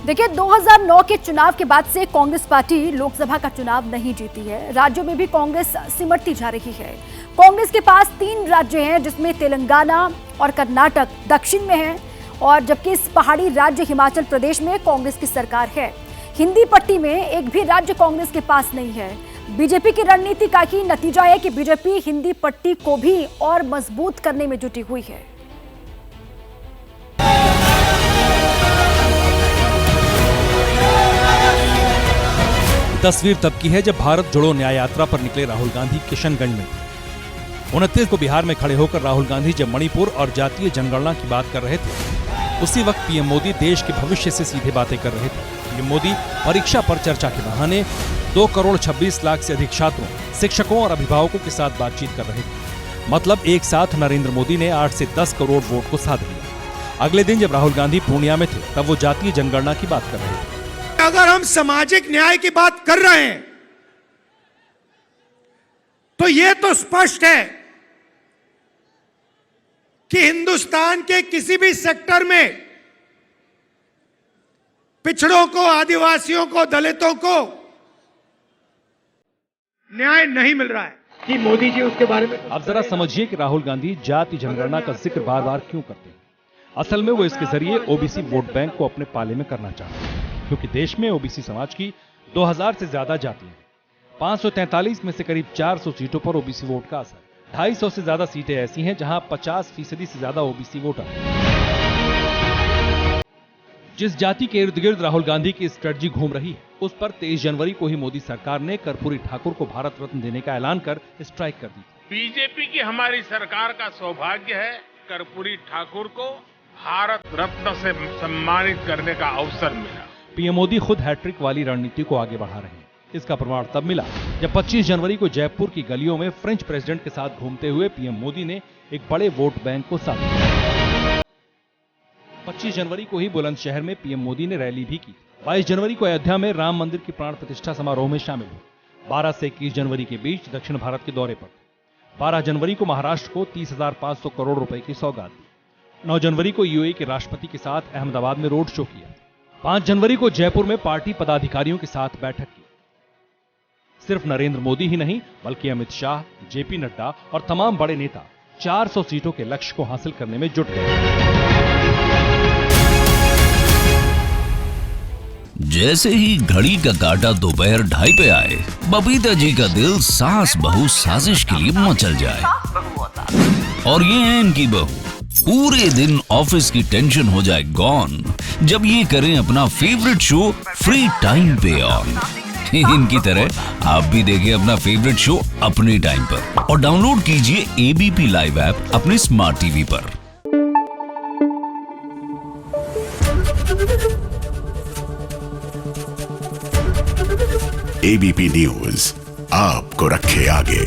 देखिए, 2009 के चुनाव के बाद से कांग्रेस पार्टी लोकसभा का चुनाव नहीं जीती है। राज्यों में भी कांग्रेस सिमटती जा रही है। कांग्रेस के पास 3 राज्य हैं, जिसमें तेलंगाना और कर्नाटक दक्षिण में है, और जबकि इस पहाड़ी राज्य हिमाचल प्रदेश में कांग्रेस की सरकार है। हिंदी पट्टी में एक भी राज्य कांग्रेस के पास नहीं है। बीजेपी की रणनीति का ही नतीजा है कि बीजेपी हिंदी पट्टी को भी और मजबूत करने में जुटी हुई है। तस्वीर तब की है जब भारत जोड़ो न्याय यात्रा पर निकले राहुल गांधी किशनगंज में। 29 को बिहार में खड़े होकर राहुल गांधी जब मणिपुर और जातीय जनगणना की बात कर रहे थे, उसी वक्त पीएम मोदी देश के भविष्य से सीधे बातें कर रहे थे। पीएम मोदी परीक्षा पर चर्चा के बहाने 2 करोड़ 26 लाख से अधिक छात्रों, शिक्षकों और अभिभावकों के साथ बातचीत कर रहे थे। मतलब एक साथ नरेंद्र मोदी ने 8 से 10 करोड़ वोट को साध लिया। अगले दिन जब राहुल गांधी पूर्णिया में थे, तब वो जातीय जनगणना की बात कर रहे थे। अगर हम सामाजिक न्याय की बात कर रहे हैं तो यह तो स्पष्ट है कि हिंदुस्तान के किसी भी सेक्टर में पिछड़ों को, आदिवासियों को, दलितों को न्याय नहीं मिल रहा है कि मोदी जी उसके बारे में। अब जरा समझिए कि राहुल गांधी जाति जनगणना का जिक्र बार बार क्यों करते हैं। असल में वो इसके जरिए ओबीसी वोट बैंक को अपने पाले में करना चाहते हैं, क्योंकि देश में ओबीसी समाज की 2000 से ज्यादा जातियां हैं। 543 में से करीब 400 सीटों पर ओबीसी वोट का असर। 250 से ज्यादा सीटें ऐसी हैं जहां 50% से ज्यादा ओबीसी वोटर हैं। जिस जाति के इर्द गिर्द राहुल गांधी की स्ट्रेटजी घूम रही है, उस पर 23 जनवरी को ही मोदी सरकार ने कर्पूरी ठाकुर को भारत रत्न देने का ऐलान कर स्ट्राइक कर दी। बीजेपी की हमारी सरकार का सौभाग्य है, कर्पूरी ठाकुर को भारत रत्न से सम्मानित करने का अवसर मिला। पीएम मोदी खुद हैट्रिक वाली रणनीति को आगे बढ़ा रहे हैं। इसका प्रमाण तब मिला जब 25 जनवरी को जयपुर की गलियों में फ्रेंच प्रेसिडेंट के साथ घूमते हुए पीएम मोदी ने एक बड़े वोट बैंक को साध लिया। 25 जनवरी को ही बुलंदशहर में पीएम मोदी ने रैली भी की। 22 जनवरी को अयोध्या में राम मंदिर की प्राण प्रतिष्ठा समारोह में शामिल हुए। 12 से 21 जनवरी के बीच दक्षिण भारत के दौरे पर। 12 जनवरी को महाराष्ट्र को 30,500 करोड़ रुपए की सौगात दी। 9 जनवरी को यूएई के राष्ट्रपति के साथ अहमदाबाद में रोड शो किया। 5 जनवरी को जयपुर में पार्टी पदाधिकारियों के साथ बैठक की। सिर्फ नरेंद्र मोदी ही नहीं, बल्कि अमित शाह, जेपी नड्डा और तमाम बड़े नेता 400 सीटों के लक्ष्य को हासिल करने में जुट गए। जैसे ही घड़ी का काटा दोपहर 2:30 पे आए, बबीता जी का दिल सास बहू साजिश के लिए मचल जाए। और ये है इनकी बहू, पूरे दिन ऑफिस की टेंशन हो जाए गॉन जब ये करें अपना फेवरेट शो फ्री टाइम पे ऑन। इनकी तरह आप भी देखें अपना फेवरेट शो अपने टाइम पर और डाउनलोड कीजिए एबीपी लाइव ऐप अपने स्मार्ट टीवी पर। एबीपी न्यूज आपको रखे आगे।